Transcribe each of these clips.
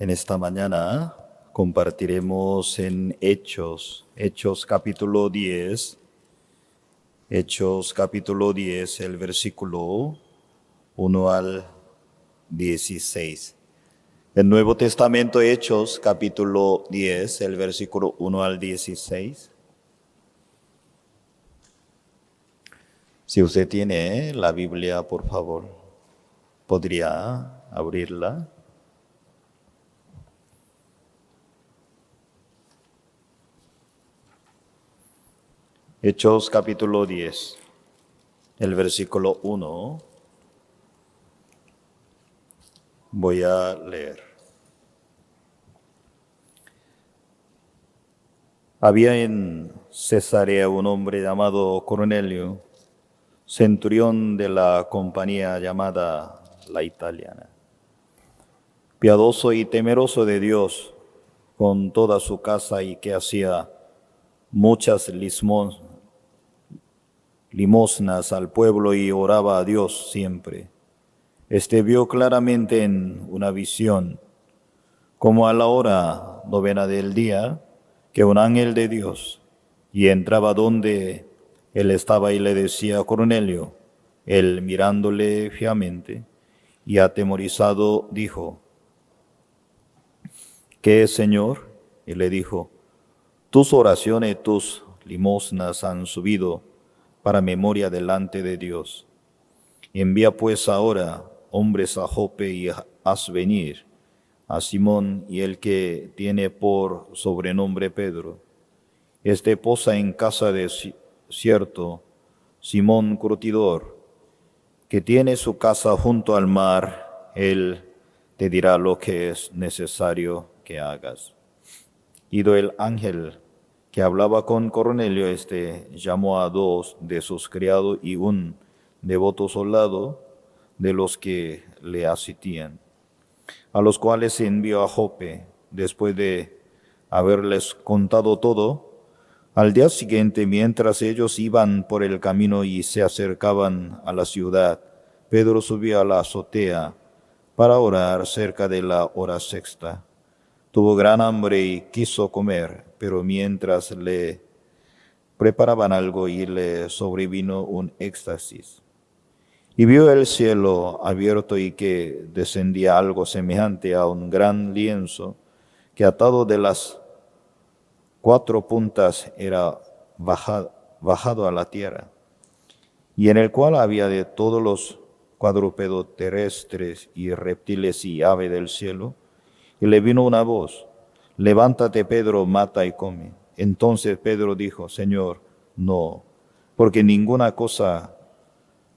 En esta mañana compartiremos en Hechos capítulo 10, el versículo 1 al 16. El Nuevo Testamento, Hechos capítulo 10, el versículo 1 al 16. Si usted tiene la Biblia, por favor, podría abrirla. Hechos capítulo 10, el versículo 1. Voy a leer. Había en Cesarea un hombre llamado Cornelio, centurión de la compañía llamada la Italiana, piadoso y temeroso de Dios con toda su casa, y que hacía muchas limosnas al pueblo y oraba a Dios siempre. Este vio claramente en una visión, como a la hora 9 del día, que un ángel de Dios y entraba donde él estaba y le decía: Cornelio. Él, mirándole fijamente y atemorizado, dijo: ¿Qué es, Señor? Y le dijo: tus oraciones, tus limosnas han subido para memoria delante de Dios. Envía pues ahora hombres a Jope y haz venir a Simón, y el que tiene por sobrenombre Pedro. Este posa en casa de cierto Simón Curtidor, que tiene su casa junto al mar. Él te dirá lo que es necesario que hagas. Ido el ángel que hablaba con Cornelio, llamó a 2 de sus criados y un devoto soldado de los que le asistían, a los cuales se envió a Jope. Después de haberles contado todo, al día siguiente, mientras ellos iban por el camino y se acercaban a la ciudad, Pedro subió a la azotea para orar cerca de la hora sexta. Tuvo gran hambre y quiso comer, pero mientras le preparaban algo, y le sobrevino un éxtasis. Y vio el cielo abierto y que descendía algo semejante a un gran lienzo, que atado de las 4 puntas era bajado a la tierra, y en el cual había de todos los cuadrúpedos terrestres y reptiles y ave del cielo. Y le vino una voz: levántate, Pedro, mata y come. Entonces Pedro dijo: Señor, no, porque ninguna cosa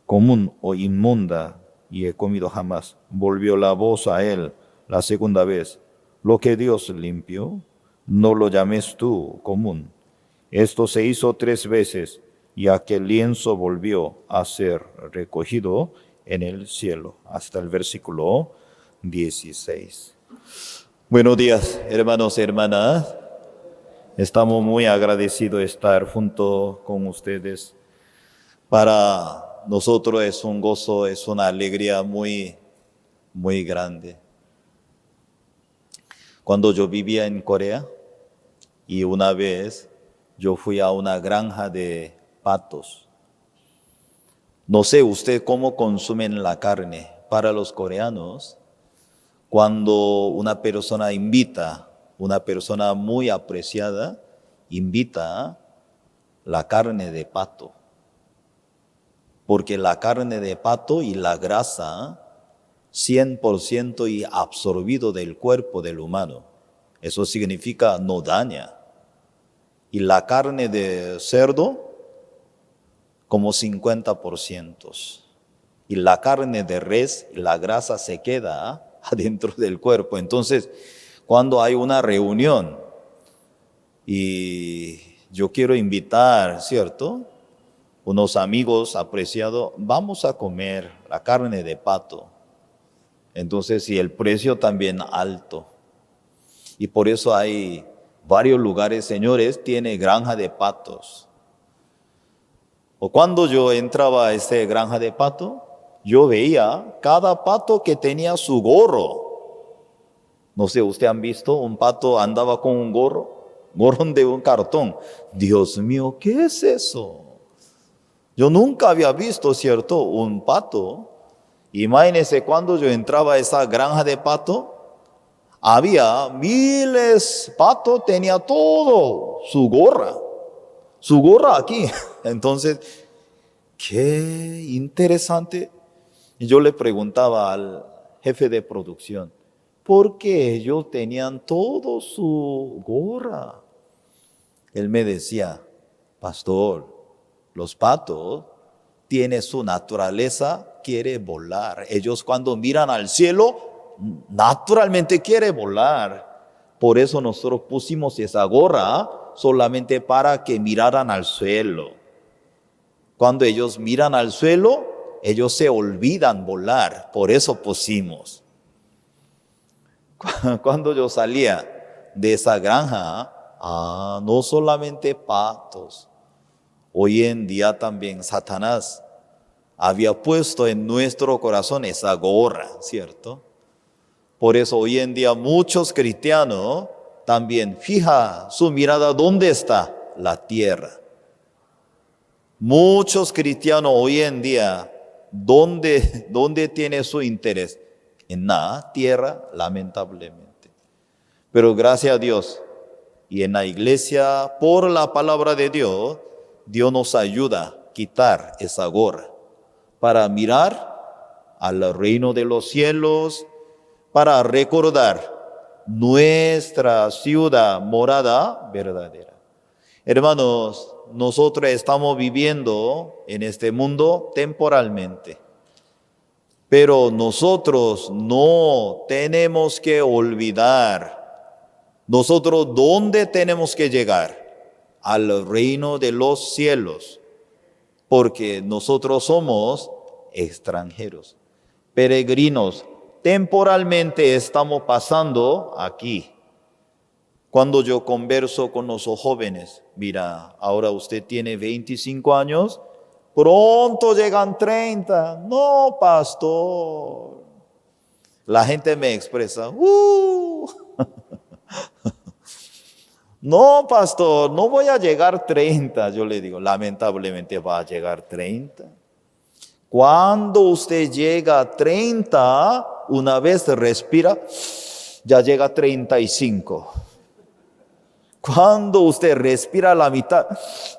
común o inmunda y he comido jamás. Volvió la voz a él la segunda vez: lo que Dios limpió, no lo llames tú común. Esto se hizo 3 veces, y aquel lienzo volvió a ser recogido en el cielo. Hasta el versículo 16. Buenos días, hermanos y hermanas. Estamos muy agradecidos de estar junto con ustedes. Para nosotros es un gozo, es una alegría muy, muy grande. Cuando yo vivía en Corea, y una vez yo fui a una granja de patos. No sé usted cómo consumen la carne. Para los coreanos, cuando una persona invita, una persona muy apreciada, invita la carne de pato. Porque la carne de pato y la grasa, 100% y absorbido del cuerpo del humano. Eso significa no daña. Y la carne de cerdo, como 50%. Y la carne de res, la grasa se queda adentro del cuerpo. Entonces, cuando hay una reunión y yo quiero invitar, ¿cierto?, unos amigos apreciados, vamos a comer la carne de pato. Entonces, y el precio también alto. Y por eso hay varios lugares, señores, tiene granja de patos. O cuando yo entraba a esta granja de pato, yo veía cada pato que tenía su gorro. No sé, ¿usted han visto? Un pato andaba con un gorro de un cartón. Dios mío, ¿qué es eso? Yo nunca había visto, ¿cierto? Un pato. Imagínense cuando yo entraba a esa granja de pato, había miles de patos, tenía todo, su gorra aquí. Entonces, qué interesante. Y yo le preguntaba al jefe de producción, ¿por qué ellos tenían todo su gorra? Él me decía, pastor, los patos tienen su naturaleza, quiere volar. Ellos cuando miran al cielo, naturalmente quiere volar. Por eso nosotros pusimos esa gorra solamente para que miraran al suelo. Cuando ellos miran al suelo, ellos se olvidan volar. Por eso pusimos. Cuando yo salía de esa granja, no solamente patos. Hoy en día también Satanás había puesto en nuestro corazón esa gorra, ¿cierto? Por eso hoy en día muchos cristianos también fija su mirada, ¿dónde está? La tierra. Muchos cristianos hoy en día, ¿dónde tiene su interés? En la tierra, lamentablemente. Pero gracias a Dios, y en la iglesia, por la palabra de Dios, Dios nos ayuda a quitar esa gorra para mirar al reino de los cielos, para recordar nuestra ciudad morada verdadera. Hermanos, nosotros estamos viviendo en este mundo temporalmente, pero nosotros no tenemos que olvidar. Nosotros, ¿dónde tenemos que llegar? Al reino de los cielos, porque nosotros somos extranjeros, peregrinos. Temporalmente estamos pasando aquí. Cuando yo converso con los jóvenes, mira, ahora usted tiene 25 años, pronto llegan 30. No, pastor. La gente me expresa, no, pastor, no voy a llegar 30. Yo le digo, lamentablemente va a llegar 30. Cuando usted llega a 30, una vez respira, ya llega a 35. Cuando usted respira la mitad,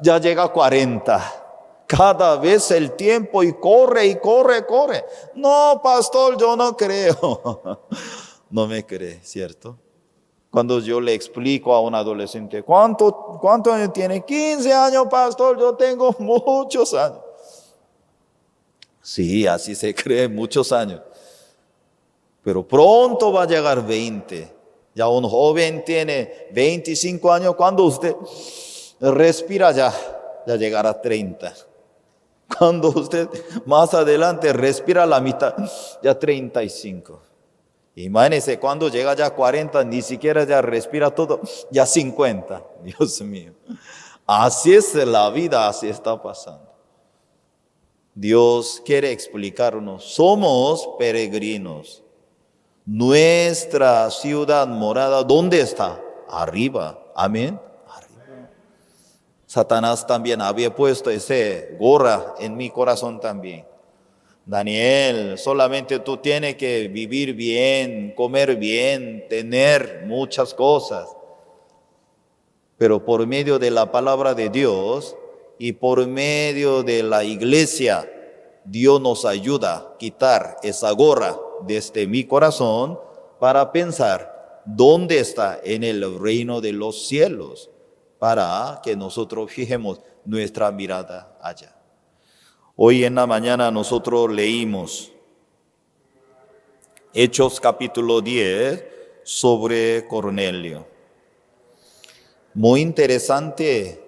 ya llega a 40. Cada vez el tiempo y corre y corre, corre. No, pastor, yo no creo. No me cree, ¿cierto? Cuando yo le explico a un adolescente, ¿cuántos años tiene? 15 años, pastor, yo tengo muchos años. Sí, así se cree, muchos años. Pero pronto va a llegar 20. Ya un joven tiene 25 años, cuando usted respira ya llegará a 30. Cuando usted más adelante respira la mitad, ya 35. Imagínese cuando llega ya a 40, ni siquiera ya respira todo, ya 50. Dios mío. Así es la vida, así está pasando. Dios quiere explicarnos, somos peregrinos. Nuestra ciudad morada, ¿dónde está? Arriba. Amén. Arriba. Satanás también había puesto ese gorra en mi corazón también. Daniel, solamente tú tienes que vivir bien, comer bien, tener muchas cosas. Pero por medio de la palabra de Dios y por medio de la iglesia, Dios nos ayuda a quitar esa gorra desde mi corazón para pensar dónde está en el reino de los cielos, para que nosotros fijemos nuestra mirada allá. Hoy en la mañana nosotros leímos Hechos capítulo 10 sobre Cornelio. Muy interesante,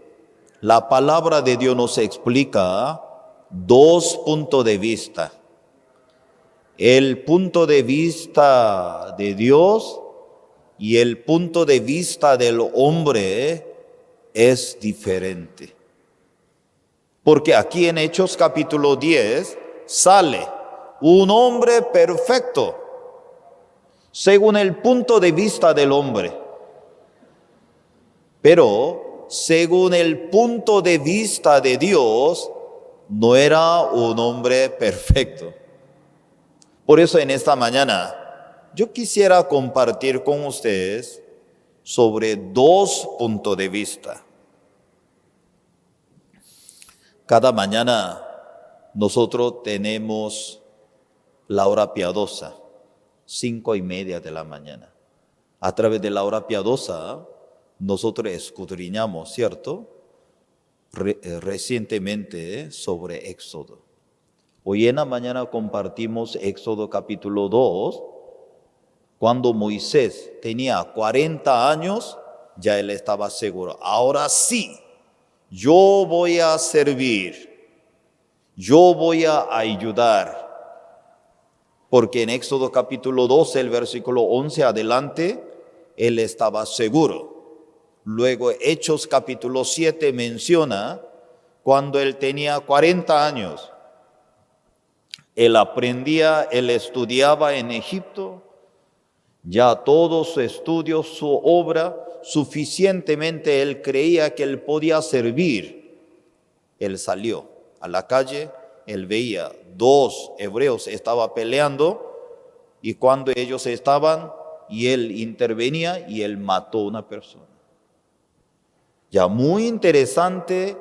la palabra de Dios nos explica dos puntos de vista. El punto de vista de Dios y el punto de vista del hombre es diferente. Porque aquí en Hechos capítulo 10 sale un hombre perfecto, según el punto de vista del hombre. Pero según el punto de vista de Dios, no era un hombre perfecto. Por eso en esta mañana yo quisiera compartir con ustedes sobre dos puntos de vista. Cada mañana nosotros tenemos la hora piadosa, 5:30 de la mañana. A través de la hora piadosa nosotros escudriñamos, ¿cierto? Recientemente sobre Éxodo. Hoy en la mañana compartimos Éxodo capítulo 2, cuando Moisés tenía 40 años, ya él estaba seguro. Ahora sí, yo voy a servir, yo voy a ayudar. Porque en Éxodo capítulo 12, el versículo 11 adelante, él estaba seguro. Luego Hechos capítulo 7 menciona cuando él tenía 40 años. Él aprendía, él estudiaba en Egipto. Ya todo su estudio, su obra, suficientemente él creía que él podía servir. Él salió a la calle, él veía 2 hebreos estaban peleando y cuando ellos estaban y él intervenía y él mató a una persona. Ya muy interesante,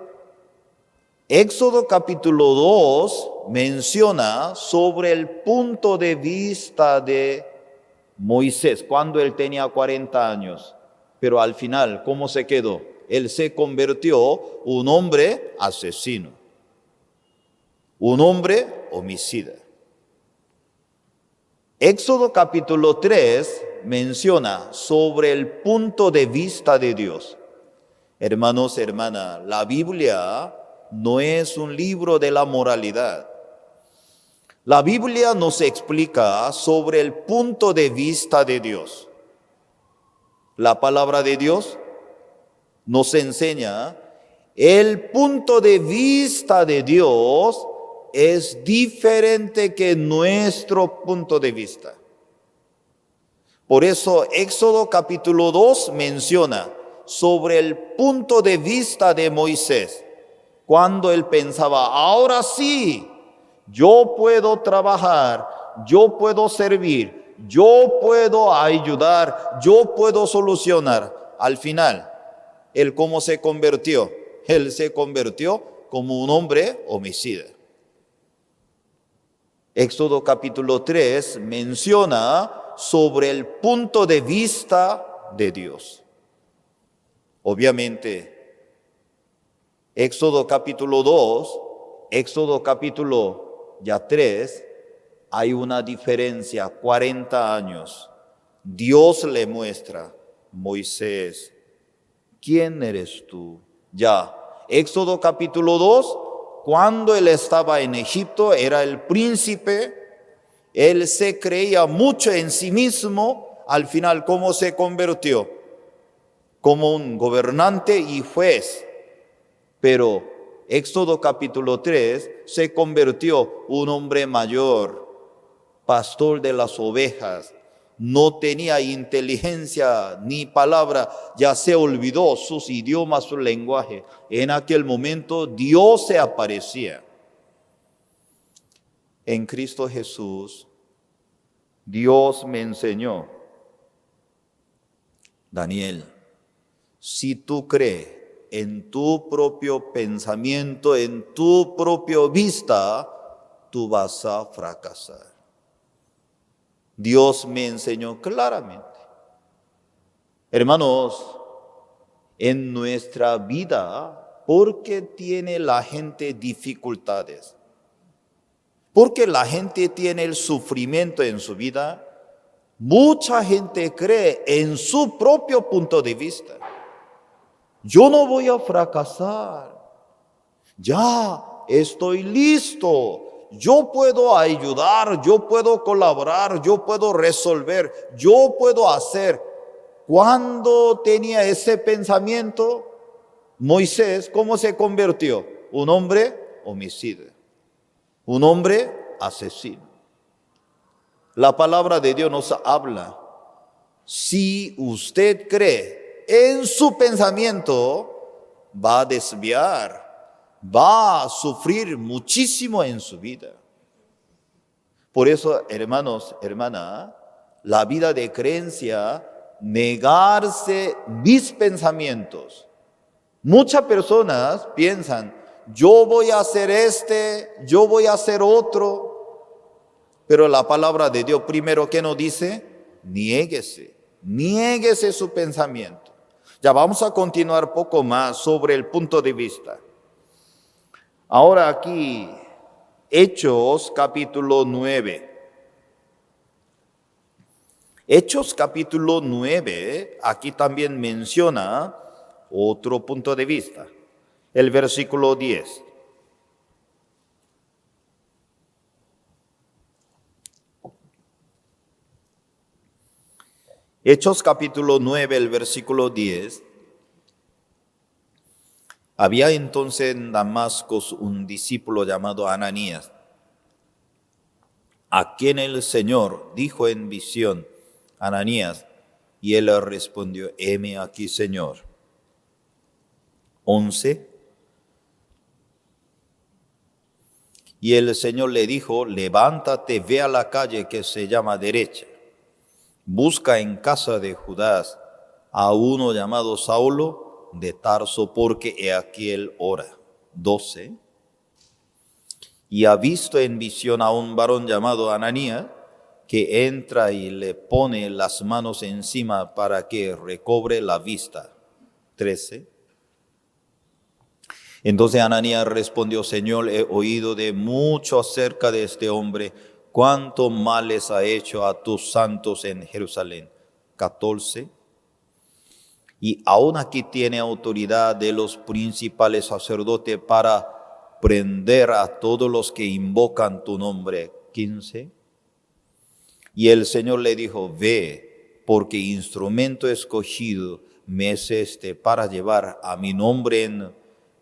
Éxodo capítulo 2 menciona sobre el punto de vista de Moisés, cuando él tenía 40 años, pero al final, ¿cómo se quedó? Él se convirtió en un hombre asesino, un hombre homicida. Éxodo capítulo 3 menciona sobre el punto de vista de Dios. Hermanos, hermanas, la Biblia no es un libro de la moralidad. La Biblia nos explica sobre el punto de vista de Dios. La palabra de Dios nos enseña el punto de vista de Dios es diferente que nuestro punto de vista. Por eso Éxodo capítulo 2 menciona sobre el punto de vista de Moisés, cuando él pensaba, ahora sí, yo puedo trabajar, yo puedo servir, yo puedo ayudar, yo puedo solucionar. Al final, ¿él cómo se convirtió? Él se convirtió como un hombre homicida. Éxodo capítulo 3 menciona sobre el punto de vista de Dios. Obviamente, Éxodo capítulo 2, Éxodo capítulo 3, hay una diferencia, 40 años. Dios le muestra, Moisés, ¿quién eres tú? Ya, Éxodo capítulo 2, cuando él estaba en Egipto, era el príncipe, él se creía mucho en sí mismo, al final, ¿cómo se convirtió? Como un gobernante y juez. Pero Éxodo capítulo 3 se convirtió un hombre mayor, pastor de las ovejas. No tenía inteligencia ni palabra, ya se olvidó sus idiomas, su lenguaje. En aquel momento Dios se aparecía. En Cristo Jesús, Dios me enseñó, Daniel, si tú crees en tu propio pensamiento, en tu propia vista, tú vas a fracasar. Dios me enseñó claramente. Hermanos, en nuestra vida, ¿por qué tiene la gente dificultades? ¿Por qué la gente tiene el sufrimiento en su vida? Mucha gente cree en su propio punto de vista. Yo no voy a fracasar. Ya estoy listo. Yo puedo ayudar, yo puedo colaborar, yo puedo resolver, yo puedo hacer. Cuando tenía ese pensamiento, Moisés, ¿cómo se convirtió? Un hombre homicida, un hombre asesino. La palabra de Dios nos habla Si usted cree en su pensamiento, va a desviar, va a sufrir muchísimo en su vida. Por eso, hermanos, hermana, la vida de creencia, negarse mis pensamientos. Muchas personas piensan, yo voy a hacer yo voy a hacer otro. Pero la palabra de Dios primero, ¿qué nos dice? Niéguese su pensamiento. Ya vamos a continuar poco más sobre el punto de vista. Ahora aquí, Hechos capítulo 9. Hechos capítulo 9, aquí también menciona otro punto de vista. El versículo 10. Hechos capítulo 9, el versículo 10. Había entonces en Damasco un discípulo llamado Ananías, a quien el Señor dijo en visión, Ananías, y él respondió, heme aquí, Señor. 11. Y el Señor le dijo, levántate, ve a la calle que se llama derecha, busca en casa de Judas a uno llamado Saulo de Tarso, porque he aquí él ora. 12. Y ha visto en visión a un varón llamado Ananías, que entra y le pone las manos encima para que recobre la vista. 13. Entonces Ananías respondió, Señor, he oído de mucho acerca de este hombre, cuánto males ha hecho a tus santos en Jerusalén. 14. Y aún aquí tiene autoridad de los principales sacerdotes para prender a todos los que invocan tu nombre. 15. Y el Señor le dijo, ve, porque instrumento escogido me es para llevar a mi nombre en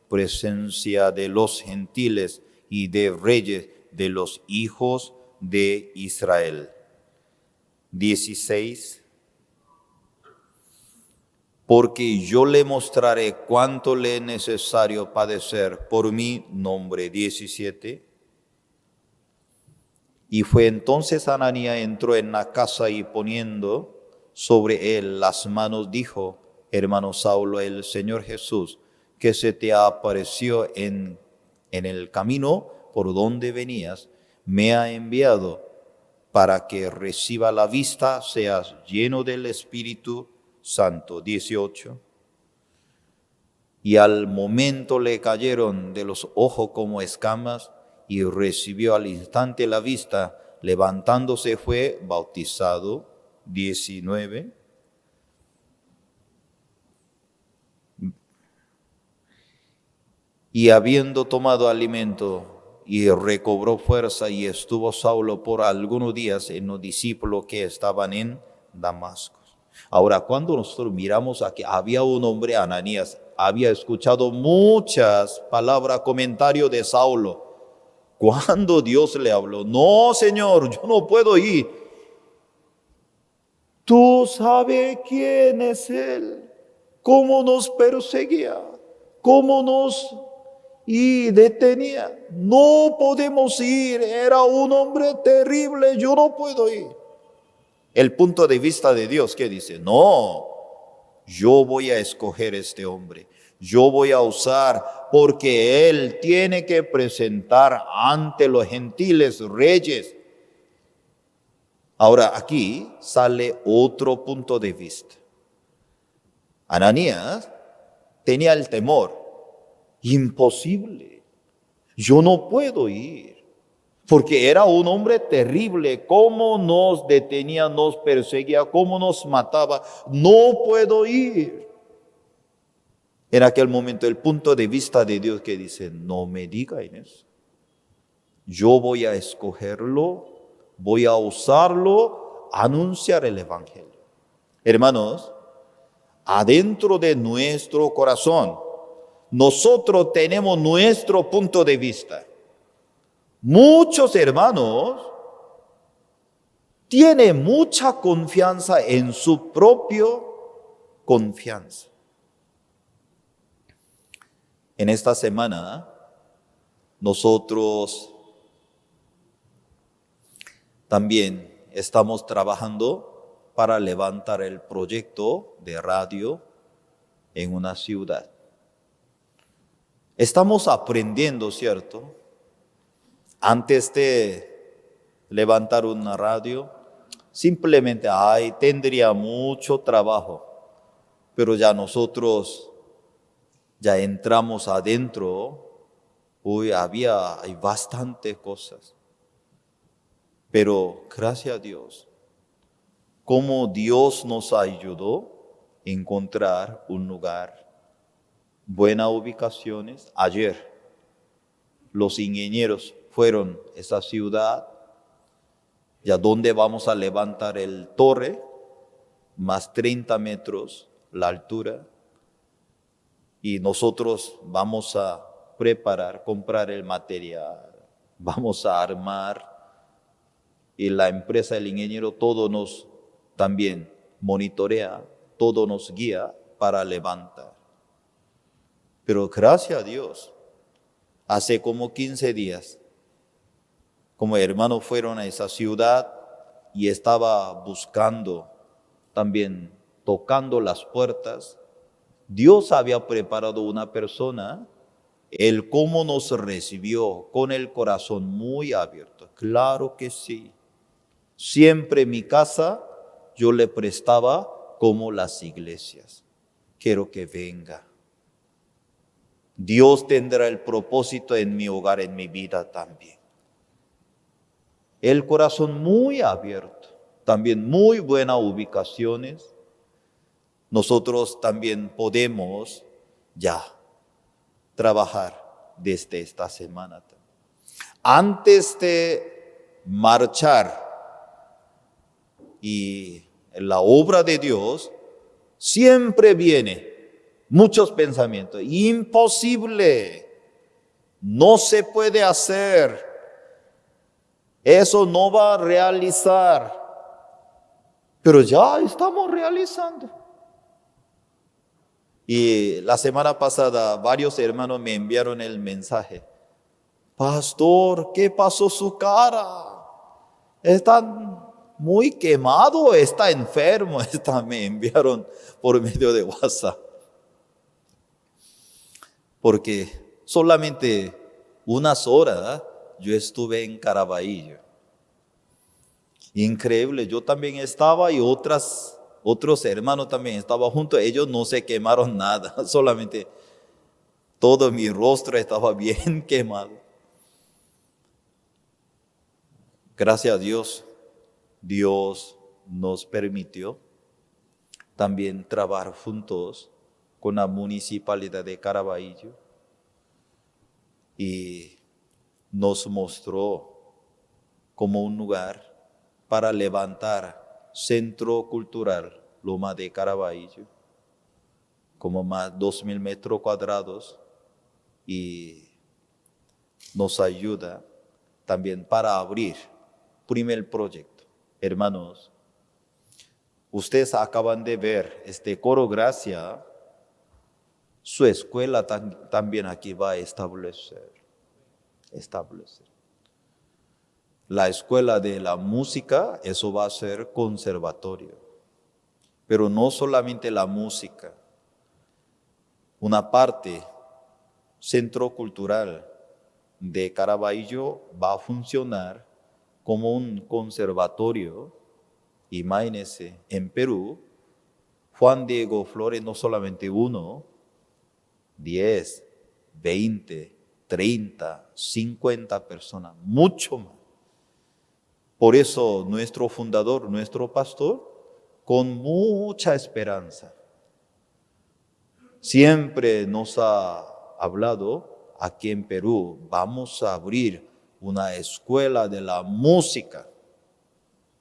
presencia de los gentiles y de reyes de los hijos de Israel. 16. Porque yo le mostraré cuánto le es necesario padecer por mi nombre. 17. Y fue entonces Ananías, entró en la casa y poniendo sobre él las manos, dijo, hermano Saulo, el Señor Jesús, que se te apareció en el camino por donde venías, me ha enviado para que reciba la vista, seas lleno del Espíritu Santo. 18. Y al momento le cayeron de los ojos como escamas y recibió al instante la vista, levantándose fue bautizado. 19. Y habiendo tomado alimento y recobró fuerza, y estuvo Saulo por algunos días en los discípulos que estaban en Damasco. Ahora, cuando nosotros miramos aquí, había un hombre, Ananías, había escuchado muchas palabras, comentarios de Saulo. Cuando Dios le habló, no, Señor, yo no puedo ir. Tú sabes quién es Él, cómo nos perseguía, cómo nos detenía. No podemos ir, era un hombre terrible, yo no puedo ir. El punto de vista de Dios, ¿qué dice? No, yo voy a escoger este hombre. Yo voy a usar, porque él tiene que presentar ante los gentiles reyes. Ahora aquí sale otro punto de vista. Ananías tenía el temor. Imposible. Yo no puedo ir. Porque era un hombre terrible. Cómo nos detenía, nos perseguía, cómo nos mataba. No puedo ir. En aquel momento el punto de vista de Dios que dice, no me digan eso. Yo voy a escogerlo, voy a usarlo, a anunciar el Evangelio. Hermanos, adentro de nuestro corazón, nosotros tenemos nuestro punto de vista. Muchos hermanos tiene mucha confianza en su propio confianza. En esta semana, nosotros también estamos trabajando para levantar el proyecto de radio en una ciudad. Estamos aprendiendo, ¿cierto? Antes de levantar una radio, simplemente, tendría mucho trabajo, pero ya nosotros ya entramos adentro, hay bastantes cosas. Pero gracias a Dios, como Dios nos ayudó a encontrar un lugar, buenas ubicaciones. Ayer los ingenieros fueron a esa ciudad, ya donde vamos a levantar el torre, más 30 metros la altura, y nosotros vamos a comprar el material, vamos a armar, y la empresa, el ingeniero, todo nos también monitorea, todo nos guía para levantar. Pero gracias a Dios, hace como 15 días, como hermanos fueron a esa ciudad y estaba buscando, también tocando las puertas, Dios había preparado una persona, Él cómo nos recibió con el corazón muy abierto. Claro que sí. Siempre mi casa yo le prestaba como las iglesias. Quiero que venga. Dios tendrá el propósito en mi hogar, en mi vida también. El corazón muy abierto, también muy buenas ubicaciones. Nosotros también podemos ya trabajar desde esta semana. Antes de marchar y la obra de Dios, siempre viene muchos pensamientos. Imposible, no se puede hacer, eso no va a realizar. Pero ya estamos realizando. Y la semana pasada varios hermanos me enviaron el mensaje: pastor, ¿qué pasó su cara? Está muy quemado, está enfermo. Me enviaron por medio de WhatsApp. Porque solamente unas horas yo estuve en Caraballo. Increíble, yo también estaba y otros hermanos también estaban juntos. Ellos no se quemaron nada, solamente todo mi rostro estaba bien quemado. Gracias a Dios, Dios nos permitió también trabajar juntos con la municipalidad de Caraballo y nos mostró como un lugar para levantar centro cultural Loma de Caraballo, como más 2.000 metros cuadrados, y nos ayuda también para abrir primer proyecto. Hermanos, ustedes acaban de ver este Coro Gracia, su escuela también aquí va a establecer. La escuela de la música, eso va a ser conservatorio. Pero no solamente la música. Una parte, centro cultural de Caraballo, va a funcionar como un conservatorio. Imagínense, en Perú, Juan Diego Flores no solamente 1, 10, 20, 30, 50 personas, mucho más. Por eso nuestro fundador, nuestro pastor, con mucha esperanza, siempre nos ha hablado: aquí en Perú vamos a abrir una escuela de la música.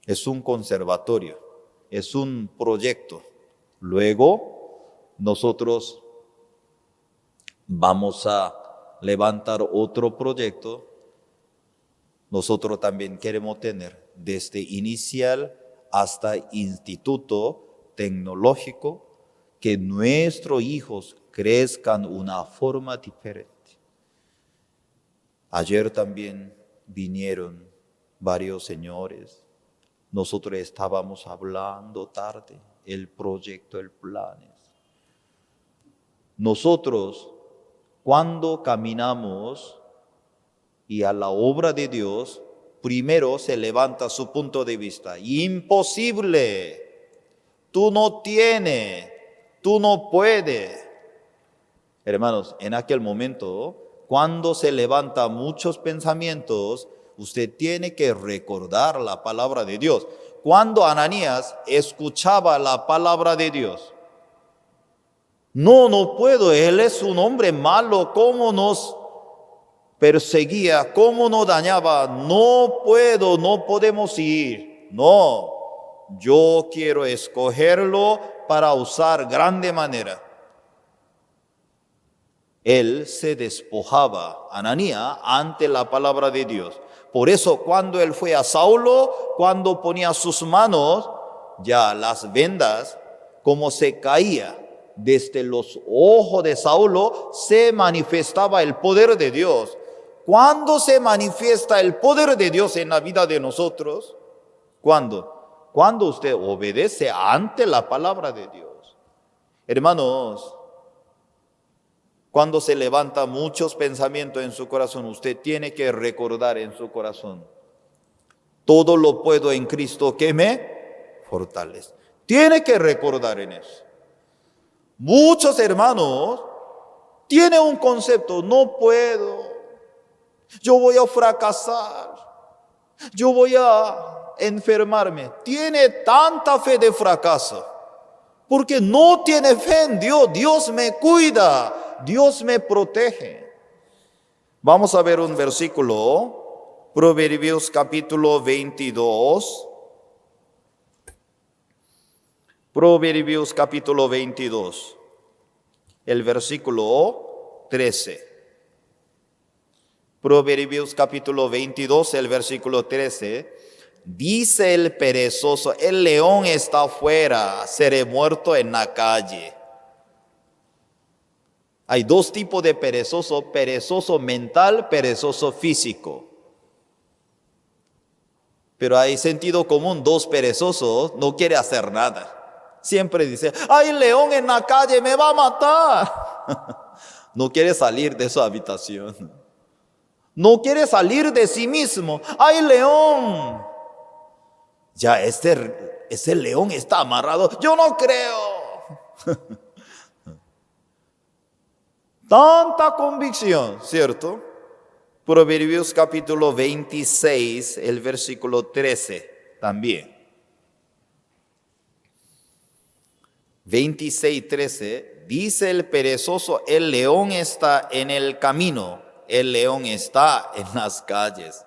Es un conservatorio, es un proyecto. Luego nosotros vamos a levantar otro proyecto. Nosotros también queremos tener desde inicial hasta instituto tecnológico, que nuestros hijos crezcan de una forma diferente. Ayer también vinieron varios señores. Nosotros estábamos hablando tarde, el proyecto, el plan. Nosotros, cuando caminamos y a la obra de Dios, primero se levanta su punto de vista. Imposible, tú no tienes, tú no puedes. Hermanos, en aquel momento, cuando se levantan muchos pensamientos, usted tiene que recordar la palabra de Dios. Cuando Ananías escuchaba la palabra de Dios, no puedo, él es un hombre malo, ¿cómo nos perseguía, cómo nos dañaba? No puedo, no podemos ir. No, yo quiero escogerlo para usar grande manera. Él se despojaba, Ananías, ante la palabra de Dios. Por eso cuando él fue a Saulo, cuando ponía sus manos, ya las vendas, como se caía desde los ojos de Saulo, se manifestaba el poder de Dios. ¿Cuándo se manifiesta el poder de Dios en la vida de nosotros? ¿Cuándo? Cuando usted obedece ante la palabra de Dios. Hermanos, cuando se levantan muchos pensamientos en su corazón, usted tiene que recordar en su corazón: todo lo puedo en Cristo que me fortalece. Tiene que recordar en eso. Muchos hermanos tienen un concepto: no puedo, yo voy a fracasar, yo voy a enfermarme. Tiene tanta fe de fracaso porque no tiene fe en Dios. Dios me cuida, Dios me protege. Vamos a ver un versículo, Proverbios capítulo 22. Proverbios capítulo 22, el versículo 13. Proverbios capítulo 22, el versículo 13. Dice el perezoso: el león está afuera, seré muerto en la calle. Hay dos tipos de perezoso: perezoso mental, perezoso físico. Pero hay sentido común: dos perezosos no quiere hacer nada. Siempre dice: hay león en la calle, me va a matar. No quiere salir de su habitación. No quiere salir de sí mismo. ¡Ay, león! Ya ese león está amarrado. Yo no creo. Tanta convicción, ¿cierto? Proverbios capítulo 26, el versículo 13 también. 26:13, dice el perezoso: el león está en el camino, el león está en las calles.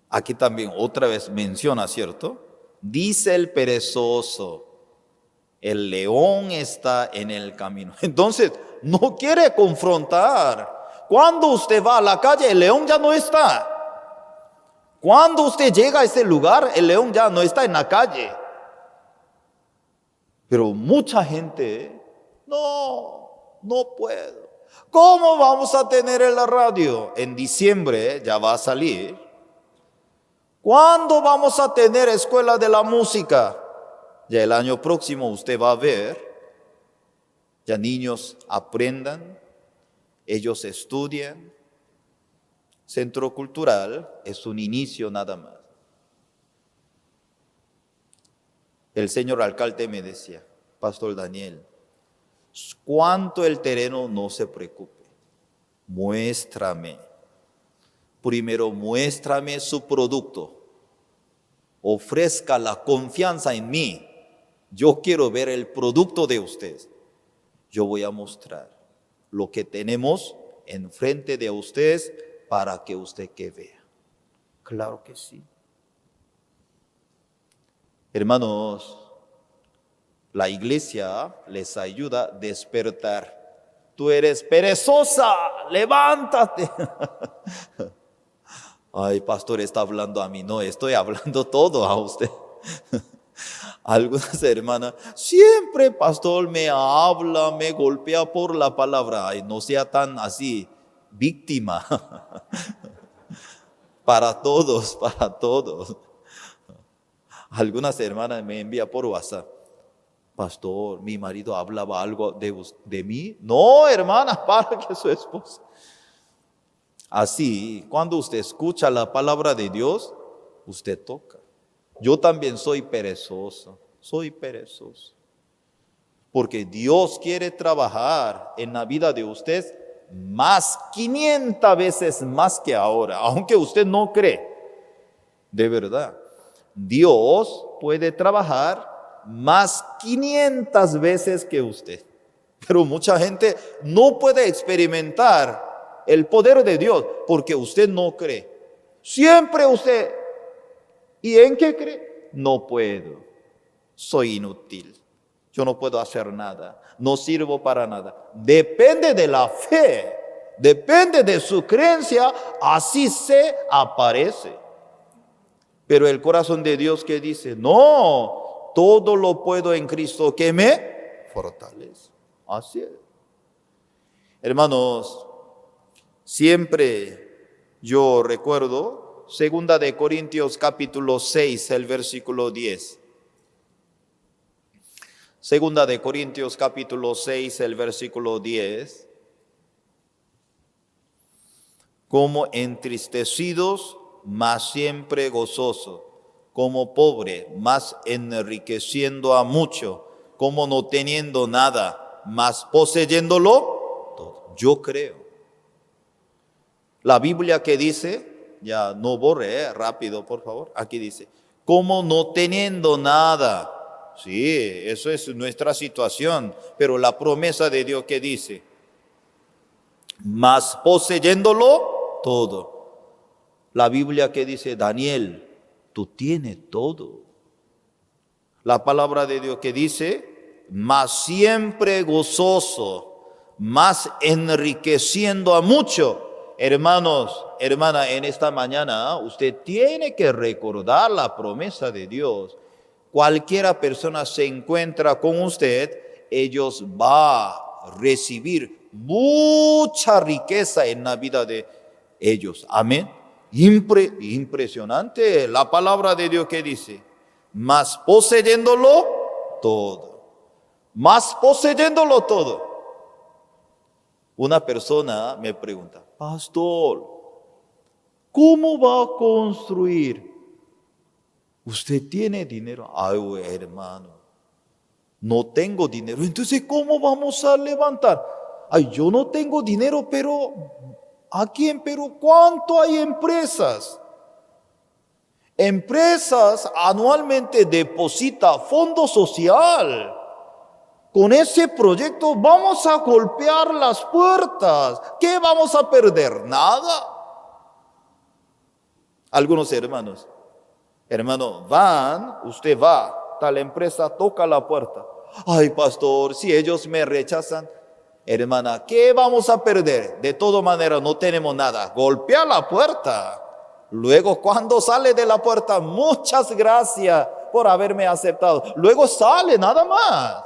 Aquí también otra vez menciona, ¿cierto? Dice el perezoso: el león está en el camino. Entonces, no quiere confrontar. Cuando usted va a la calle, el león ya no está. Cuando usted llega a ese lugar, el león ya no está en la calle. Pero mucha gente, no puedo. ¿Cómo vamos a tener en la radio? En diciembre ya va a salir. ¿Cuándo vamos a tener escuela de la música? Ya el año próximo usted va a ver. Ya niños aprendan, ellos estudian. Centro cultural es un inicio nada más. El señor alcalde me decía: Pastor Daniel, ¿cuánto el terreno? No se preocupe, muéstrame. Primero muéstrame su producto, ofrezca la confianza en mí. Yo quiero ver el producto de usted. Yo voy a mostrar lo que tenemos enfrente de ustedes para que usted que vea. Claro que sí. Hermanos, la iglesia les ayuda a despertar. Tú eres perezosa, levántate. Ay, pastor, está hablando a mí. No, estoy hablando todo a usted. Algunas hermanas, siempre pastor me habla, me golpea por la palabra. Ay, no sea tan así, víctima. Para todos, para todos. Algunas hermanas me envían por WhatsApp. Pastor, mi marido hablaba algo de mí. No, hermana, para que su esposa. Así, cuando usted escucha la palabra de Dios, usted toca. Yo también soy perezoso. Porque Dios quiere trabajar en la vida de usted más 500 veces más que ahora, aunque usted no cree. De verdad, Dios puede trabajar más 500 veces que usted. Pero mucha gente no puede experimentar el poder de Dios porque usted no cree. Siempre usted, ¿y en qué cree? No puedo, soy inútil, yo no puedo hacer nada, no sirvo para nada. Depende de la fe, depende de su creencia, así se aparece. Pero el corazón de Dios que dice, no, todo lo puedo en Cristo que me fortalece. Así es. Hermanos, siempre yo recuerdo 2 de Corintios capítulo 6, el versículo 10. 2 de Corintios capítulo 6, el versículo 10. Como entristecidos, mas siempre gozoso, como pobre, mas enriqueciendo a mucho, como no teniendo nada, mas poseyéndolo todo. Yo creo. La Biblia que dice, ya no borre, rápido por favor, aquí dice, como no teniendo nada. Sí, eso es nuestra situación, pero la promesa de Dios que dice, mas poseyéndolo todo. La Biblia que dice, Daniel, tú tienes todo. La palabra de Dios que dice, mas siempre gozoso, más enriqueciendo a mucho. Hermanos, hermana, en esta mañana usted tiene que recordar la promesa de Dios. Cualquiera persona se encuentra con usted, ellos va a recibir mucha riqueza en la vida de ellos. Amén. Impresionante la palabra de Dios que dice, mas poseyéndolo todo, más poseyéndolo todo. Una persona me pregunta, pastor, ¿cómo va a construir? ¿Usted tiene dinero? Ay, hermano, no tengo dinero. Entonces, ¿cómo vamos a levantar? Ay, yo no tengo dinero, pero aquí en Perú, ¿cuánto hay empresas? Empresas anualmente depositan fondo social. Con ese proyecto vamos a golpear las puertas. ¿Qué vamos a perder? Nada. Algunos hermanos, usted va, tal empresa toca la puerta. Ay, pastor, si ellos me rechazan, hermana, ¿qué vamos a perder? De todas maneras no tenemos nada. Golpea la puerta. Luego cuando sale de la puerta, muchas gracias por haberme aceptado. Luego sale nada más.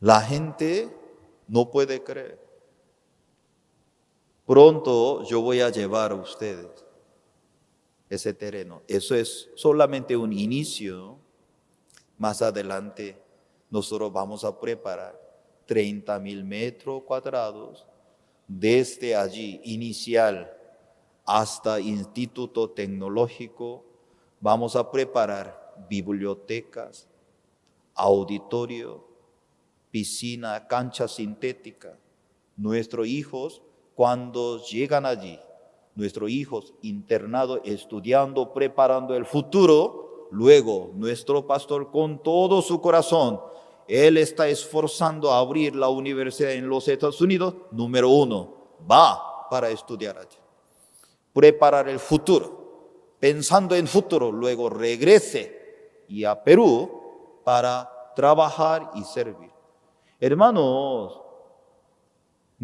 La gente no puede creer. Pronto yo voy a llevar a ustedes ese terreno. Eso es solamente un inicio. Más adelante nosotros vamos a preparar 30,000 metros cuadrados. Desde allí, inicial, hasta Instituto Tecnológico, vamos a preparar bibliotecas, auditorio, piscina, cancha sintética. Nuestros hijos, cuando llegan allí, nuestros hijos internados, estudiando, preparando el futuro, luego nuestro pastor con todo su corazón, él está esforzando a abrir la universidad en los Estados Unidos. Número 1, va para estudiar allí. Preparar el futuro. Pensando en futuro, luego regrese y a Perú para trabajar y servir. Hermanos,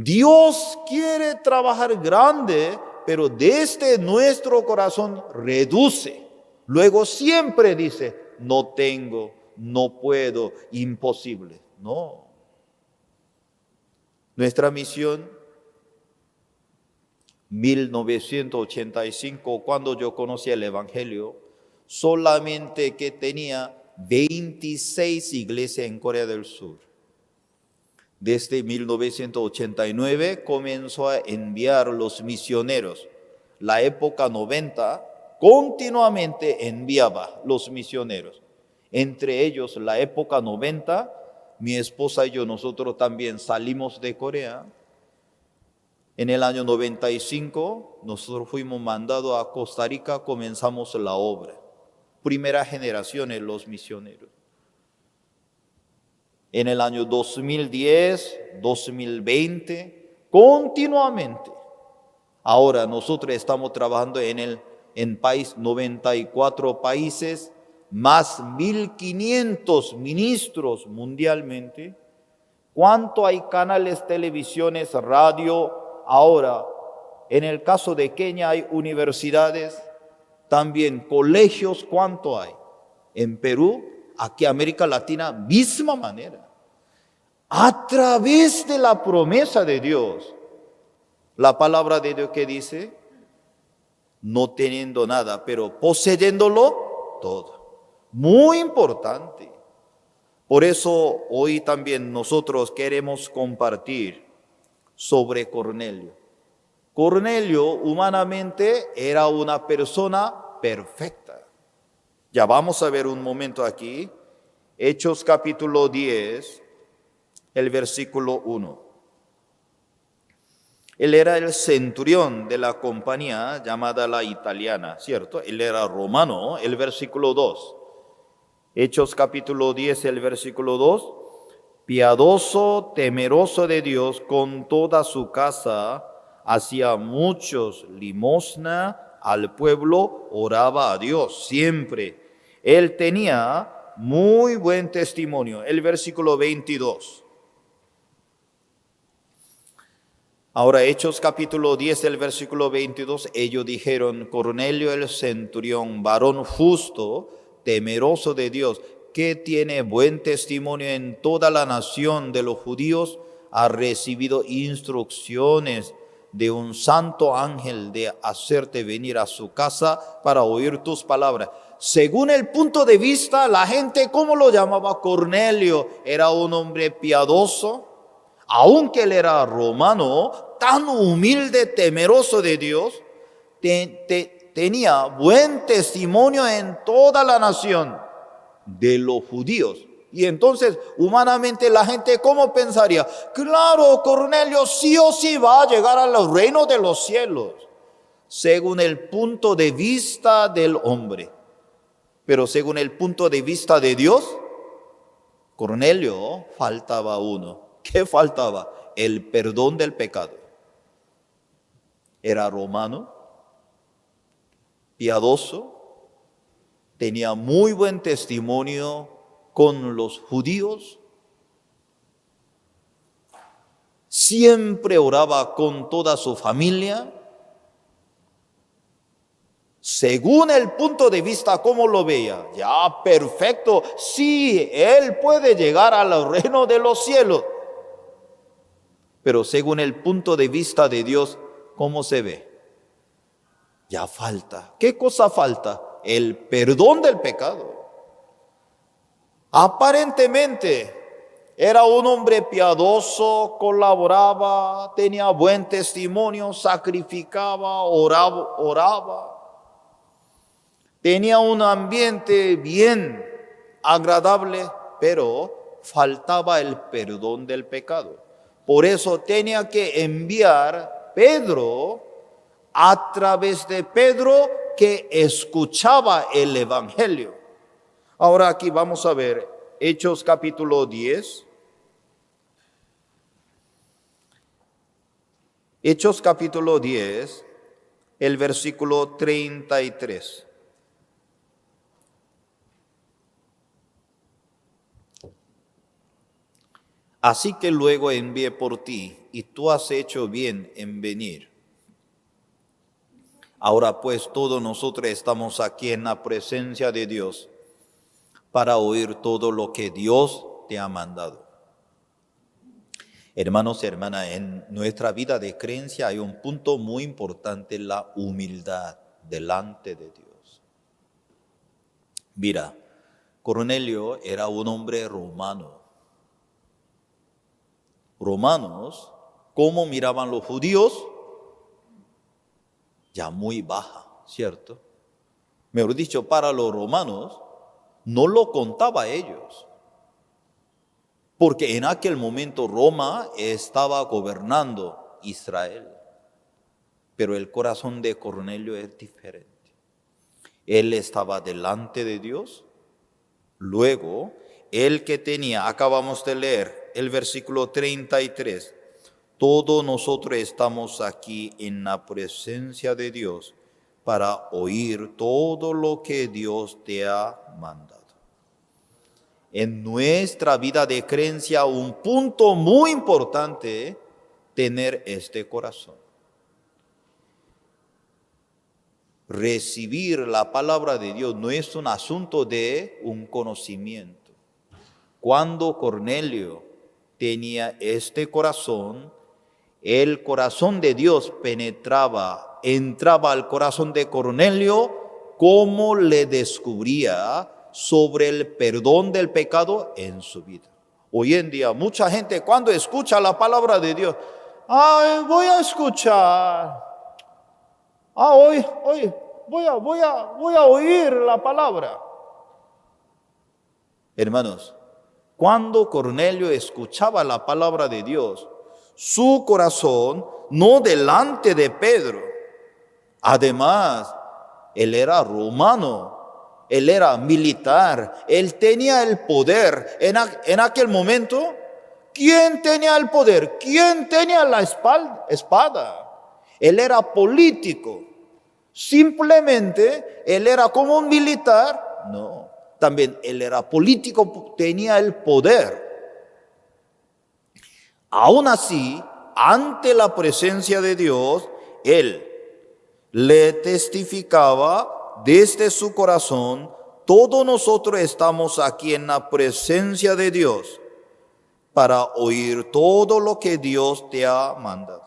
Dios quiere trabajar grande, pero desde nuestro corazón reduce. Luego siempre dice, no tengo, no puedo, imposible. No. Nuestra misión, 1985, cuando yo conocí el Evangelio, solamente que tenía 26 iglesias en Corea del Sur. Desde 1989 comenzó a enviar los misioneros. La época 90 continuamente enviaba los misioneros. Entre ellos, la época 90, mi esposa y yo, nosotros también salimos de Corea. En el año 95, nosotros fuimos mandados a Costa Rica, comenzamos la obra. Primera generación en los misioneros. En el año 2010, 2020, continuamente. Ahora nosotros estamos trabajando en país, 94 países, más 1.500 ministros mundialmente. ¿Cuánto hay canales, televisiones, radio? Ahora, en el caso de Kenia hay universidades, también colegios, ¿cuánto hay? En Perú, aquí América Latina, misma manera. A través de la promesa de Dios, la palabra de Dios que dice, no teniendo nada, pero poseyéndolo todo. Muy importante. Por eso hoy también nosotros queremos compartir sobre Cornelio. Cornelio humanamente era una persona perfecta. Ya vamos a ver un momento aquí, Hechos capítulo 10, el versículo 1. Él era el centurión de la compañía llamada la italiana, ¿cierto? Él era romano, el versículo 2. Hechos capítulo 10, el versículo 2. Piadoso, temeroso de Dios, con toda su casa, hacía muchos limosna al pueblo, oraba a Dios siempre. Él tenía muy buen testimonio. El versículo 22. Ahora, Hechos capítulo 10, el versículo 22, ellos dijeron, Cornelio el centurión, varón justo, temeroso de Dios, que tiene buen testimonio en toda la nación de los judíos, ha recibido instrucciones de un santo ángel de hacerte venir a su casa para oír tus palabras. Según el punto de vista, la gente, ¿cómo lo llamaba? Cornelio era un hombre piadoso, aunque él era romano, tan humilde, temeroso de Dios, tenía buen testimonio en toda la nación de los judíos. Y entonces, humanamente, la gente, ¿cómo pensaría? Claro, Cornelio sí o sí va a llegar al reino de los cielos, según el punto de vista del hombre. Pero según el punto de vista de Dios, Cornelio faltaba uno. ¿Qué faltaba? El perdón del pecado. Era romano, piadoso, tenía muy buen testimonio con los judíos, siempre oraba con toda su familia. Según el punto de vista, ¿cómo lo veía? Ya, perfecto, sí, él puede llegar al reino de los cielos. Pero según el punto de vista de Dios, ¿cómo se ve? Ya falta. ¿Qué cosa falta? El perdón del pecado. Aparentemente era un hombre piadoso, colaboraba, tenía buen testimonio, sacrificaba, oraba. Tenía un ambiente bien agradable, pero faltaba el perdón del pecado. Por eso tenía que enviar Pedro, a través de Pedro que escuchaba el Evangelio. Ahora aquí vamos a ver Hechos capítulo 10. Hechos capítulo 10, el versículo 33. Así que luego envié por ti y tú has hecho bien en venir. Ahora pues todos nosotros estamos aquí en la presencia de Dios para oír todo lo que Dios te ha mandado. Hermanos y hermanas, en nuestra vida de creencia hay un punto muy importante, la humildad delante de Dios. Mira, Cornelio era un hombre romano. Romanos, ¿cómo miraban los judíos? Ya muy baja, ¿cierto? Mejor dicho, para los romanos no lo contaba a ellos. Porque en aquel momento Roma estaba gobernando Israel. Pero el corazón de Cornelio es diferente. Él estaba delante de Dios. Luego, el que tenía, acabamos de leer el versículo 33, todos nosotros estamos aquí en la presencia de Dios para oír todo lo que Dios te ha mandado. En nuestra vida de creencia, un punto muy importante, tener este corazón. Recibir la palabra de Dios no es un asunto de un conocimiento. Cuando Cornelio tenía este corazón, el corazón de Dios entraba al corazón de Cornelio, como le descubría sobre el perdón del pecado en su vida. Hoy en día mucha gente cuando escucha la palabra de Dios, voy a escuchar, hoy voy a oír la palabra. Hermanos, cuando Cornelio escuchaba la palabra de Dios, su corazón no delante de Pedro. Además, él era romano. Él era militar, él tenía el poder. En aquel momento, ¿quién tenía el poder? ¿Quién tenía la espada? Él era político. Simplemente, él era como un militar. No, también él era político, tenía el poder. Aún así, ante la presencia de Dios, él le testificaba desde su corazón, todos nosotros estamos aquí en la presencia de Dios para oír todo lo que Dios te ha mandado.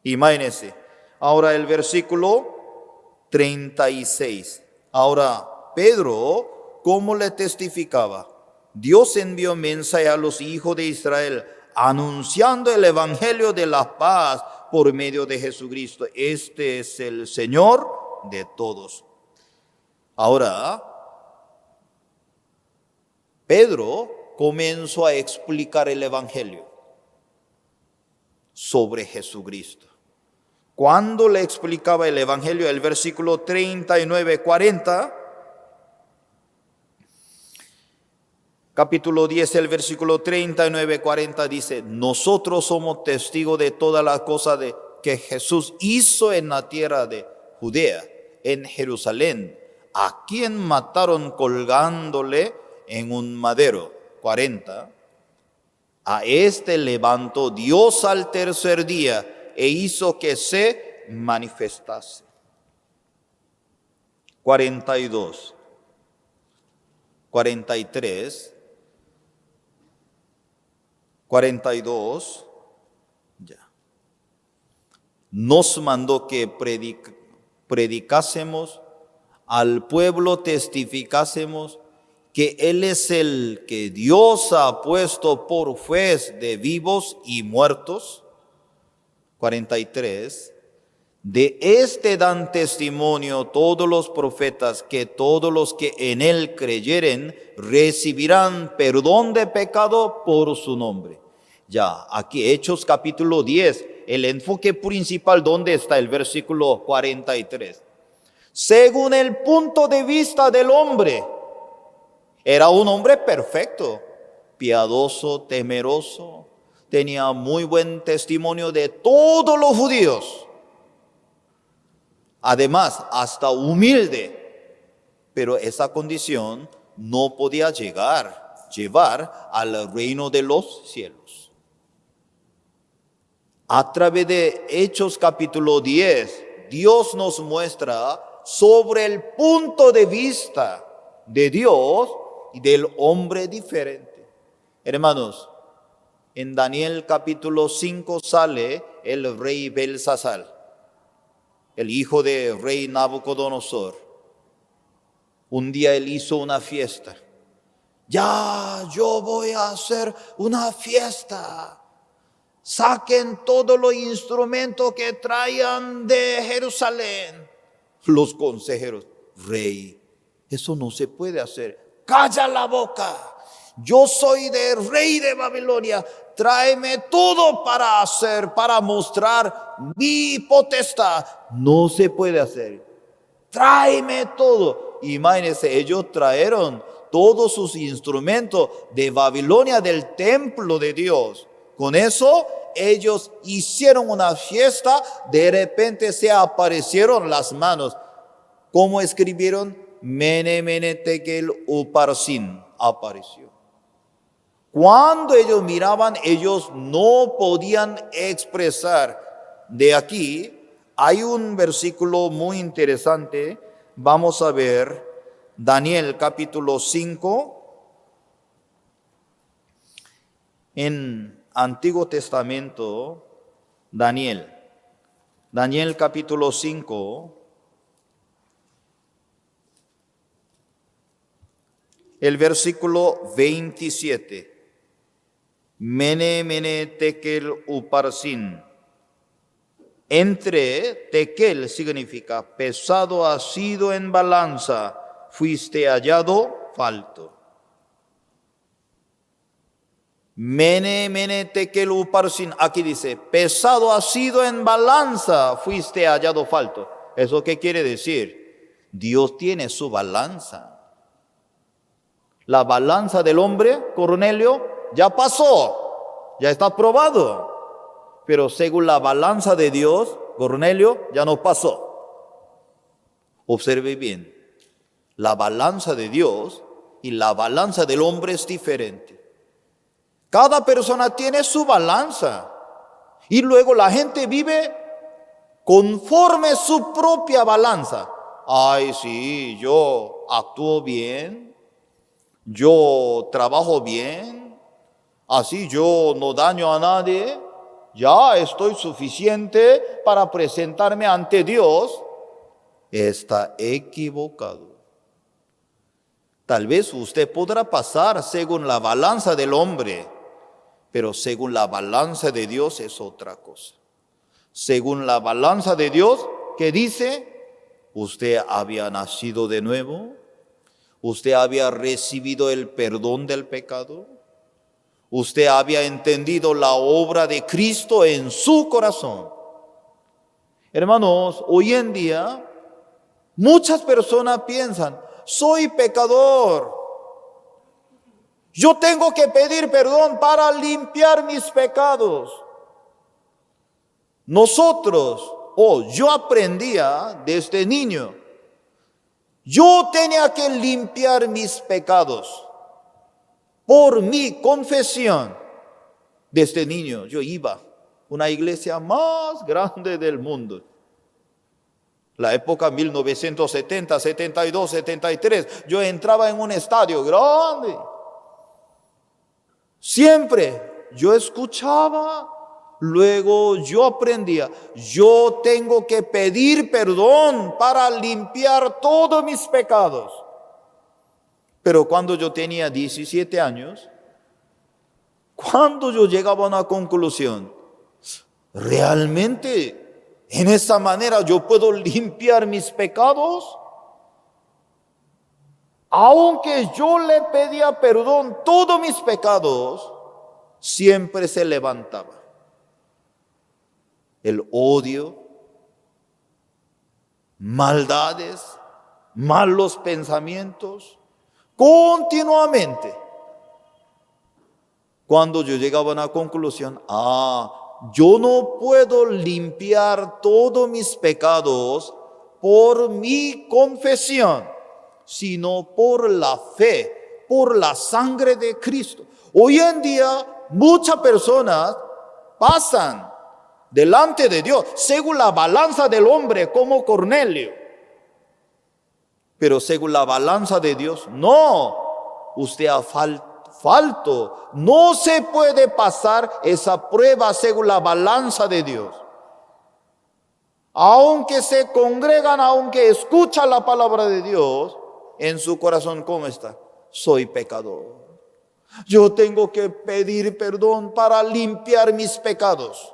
Imagínense, ahora el versículo 36. Ahora, Pedro, ¿cómo le testificaba? Dios envió mensaje a los hijos de Israel, anunciando el evangelio de la paz por medio de Jesucristo. Este es el Señor de todos. Ahora, Pedro comenzó a explicar el evangelio sobre Jesucristo. Cuando le explicaba el evangelio, el versículo 39-40, capítulo 10, el versículo 39-40 dice, nosotros somos testigos de todas las cosas que Jesús hizo en la tierra de Judea, en Jerusalén, a quien mataron colgándole en un madero. 40. A este levantó Dios al tercer día e hizo que se manifestase. 42. 43. 42. Ya. Nos mandó que predicásemos al pueblo, testificásemos que Él es el que Dios ha puesto por juez de vivos y muertos. 43. De este dan testimonio todos los profetas, que todos los que en Él creyeren recibirán perdón de pecado por su nombre. Ya, aquí Hechos capítulo 10, el enfoque principal, ¿dónde está? El versículo 43. Según el punto de vista del hombre, era un hombre perfecto, piadoso, temeroso, tenía muy buen testimonio de todos los judíos. Además, hasta humilde, pero esa condición no podía llevar al reino de los cielos. A través de Hechos capítulo 10, Dios nos muestra sobre el punto de vista de Dios y del hombre diferente. Hermanos, en Daniel capítulo 5 sale el rey Belsasar, el hijo del rey Nabucodonosor. Un día él hizo una fiesta. Ya, yo voy a hacer una fiesta. Saquen todos los instrumentos que traigan de Jerusalén. Los consejeros, rey, eso no se puede hacer. Calla la boca. Yo soy el rey de Babilonia. Tráeme todo para hacer, para mostrar mi potestad. No se puede hacer. Tráeme todo. Imagínense, ellos trajeron todos sus instrumentos de Babilonia, del templo de Dios. Con eso, ellos hicieron una fiesta. De repente se aparecieron las manos. ¿Cómo escribieron? Mene, mene, tekel, uparsin. Apareció. Cuando ellos miraban, ellos no podían expresar. De aquí hay un versículo muy interesante. Vamos a ver Daniel capítulo 5. En Antiguo Testamento, Daniel capítulo 5. El versículo 27. Mene, mene, tekel, uparsin. Entre, tekel significa pesado ha sido en balanza, fuiste hallado falto. Mene, mene, tekel, uparsin. Aquí dice, pesado ha sido en balanza, fuiste hallado falto. ¿Eso qué quiere decir? Dios tiene su balanza. La balanza del hombre, Cornelio, ya pasó, ya está probado. Pero según la balanza de Dios, Cornelio, ya no pasó. Observe bien, la balanza de Dios y la balanza del hombre es diferente. Cada persona tiene su balanza y luego la gente vive conforme su propia balanza. Ay, sí, yo actúo bien, yo trabajo bien, así yo no daño a nadie, ya estoy suficiente para presentarme ante Dios. Está equivocado. Tal vez usted podrá pasar según la balanza del hombre, pero según la balanza de Dios es otra cosa. Según la balanza de Dios, ¿qué dice? Usted había nacido de nuevo, usted había recibido el perdón del pecado, usted había entendido la obra de Cristo en su corazón. Hermanos, hoy en día muchas personas piensan, soy pecador, yo tengo que pedir perdón para limpiar mis pecados. Yo aprendía desde niño, yo tenía que limpiar mis pecados por mi confesión. Desde niño yo iba a una iglesia más grande del mundo. La época 1970, 72, 73, yo entraba en un estadio grande. Siempre yo escuchaba, luego yo aprendía, yo tengo que pedir perdón para limpiar todos mis pecados. Pero cuando yo tenía 17 años, cuando yo llegaba a una conclusión, ¿realmente en esa manera yo puedo limpiar mis pecados? Aunque yo le pedía perdón, todos mis pecados siempre se levantaba. El odio, maldades, malos pensamientos, continuamente. Cuando yo llegaba a una conclusión, yo no puedo limpiar todos mis pecados por mi confesión, sino por la fe, por la sangre de Cristo. Hoy en día muchas personas pasan delante de Dios, según la balanza del hombre, como Cornelio. Pero según la balanza de Dios, no, usted ha falto. No se puede pasar esa prueba según la balanza de Dios. Aunque se congregan, aunque escuchan la palabra de Dios, en su corazón, ¿cómo está? Soy pecador. Yo tengo que pedir perdón para limpiar mis pecados.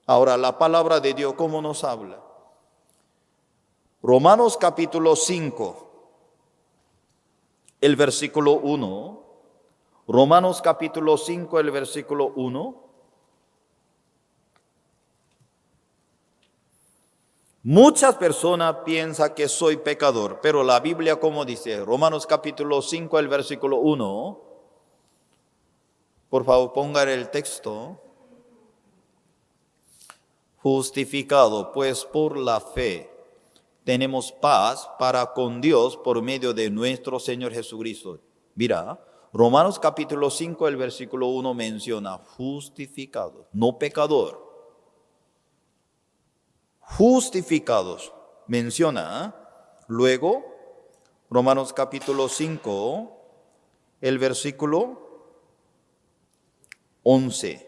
Ahora, la palabra de Dios, ¿cómo nos habla? Romanos capítulo 5, el versículo 1. Romanos capítulo 5, el versículo 1. Muchas personas piensan que soy pecador, pero la Biblia, como dice, Romanos capítulo 5, el versículo 1. Por favor, pongan el texto. Justificado, pues por la fe, tenemos paz para con Dios por medio de nuestro Señor Jesucristo. Mira, Romanos capítulo 5, el versículo 1 menciona justificado, no pecador. Justificados, menciona. Luego, Romanos capítulo 5, el versículo 11.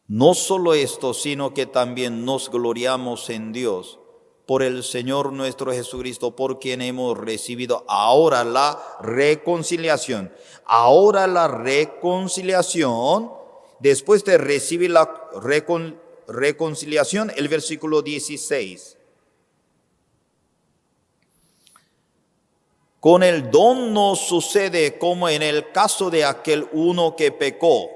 No solo esto, sino que también nos gloriamos en Dios por el Señor nuestro Jesucristo, por quien hemos recibido ahora la reconciliación. Ahora la reconciliación, después de recibir la reconciliación, el versículo 16. Con el don no sucede como en el caso de aquel uno que pecó,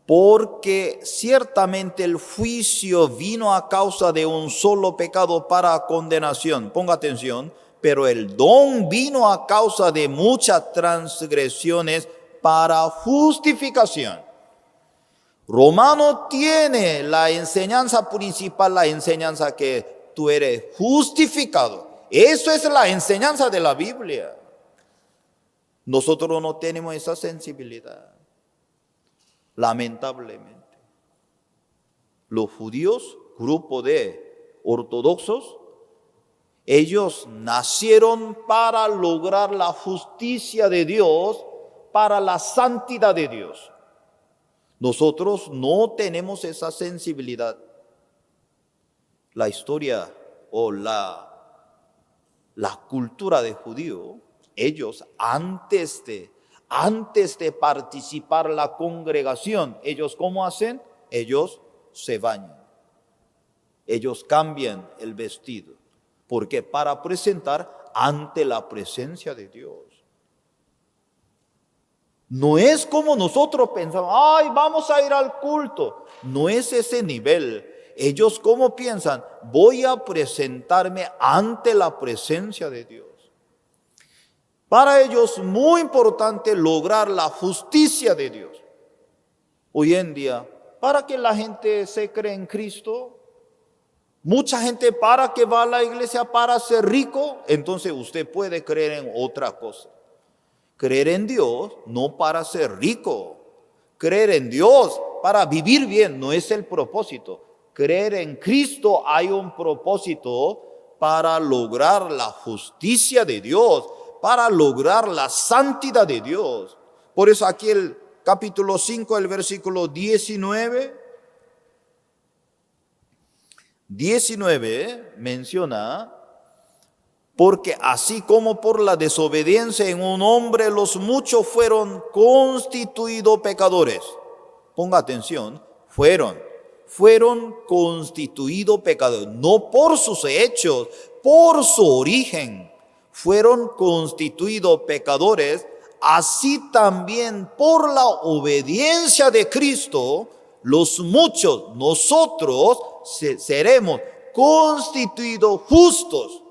porque ciertamente el juicio vino a causa de un solo pecado para condenación. Ponga atención, pero el don vino a causa de muchas transgresiones para justificación. Romano tiene la enseñanza principal, la enseñanza que tú eres justificado. Eso es la enseñanza de la Biblia. Nosotros no tenemos esa sensibilidad. Lamentablemente, los judíos, grupo de ortodoxos, ellos nacieron para lograr la justicia de Dios, para la santidad de Dios. Nosotros no tenemos esa sensibilidad. La historia o la cultura de judío, ellos antes de participar en la congregación, ellos ¿cómo hacen? Ellos se bañan. Ellos cambian el vestido. ¿Por qué? Para presentar ante la presencia de Dios. No es como nosotros pensamos, ay, vamos a ir al culto. No es ese nivel. Ellos ¿cómo piensan? Voy a presentarme ante la presencia de Dios. Para ellos es muy importante lograr la justicia de Dios. Hoy en día, para que la gente se cree en Cristo, mucha gente para que va a la iglesia para ser rico, entonces usted puede creer en otra cosa. Creer en Dios no para ser rico. Creer en Dios para vivir bien no es el propósito. Creer en Cristo hay un propósito para lograr la justicia de Dios, para lograr la santidad de Dios. Por eso aquí el capítulo 5, el versículo 19 menciona, porque así como por la desobediencia en un hombre los muchos fueron constituidos pecadores. Ponga atención, fueron constituidos pecadores, no por sus hechos, por su origen. Fueron constituidos pecadores, así también por la obediencia de Cristo, los muchos, nosotros seremos constituidos justos.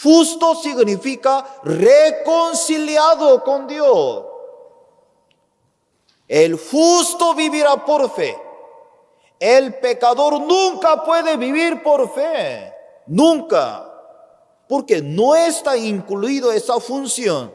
Justo significa reconciliado con Dios. El justo vivirá por fe. El pecador nunca puede vivir por fe. Nunca. Porque no está incluido esa función.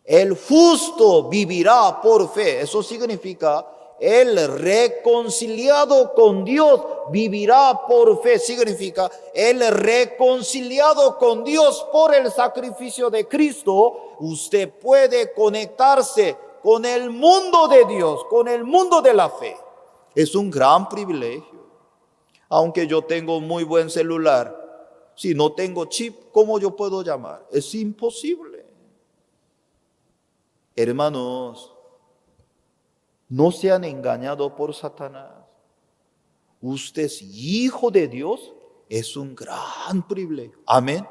El justo vivirá por fe. Eso significa el reconciliado con Dios vivirá por fe. Significa el reconciliado con Dios por el sacrificio de Cristo. Usted puede conectarse con el mundo de Dios, con el mundo de la fe. Es un gran privilegio. Aunque yo tengo muy buen celular, si no tengo chip, ¿cómo yo puedo llamar? Es imposible. Hermanos, no sean engañados por Satanás. Usted es hijo de Dios, es un gran privilegio. Amén.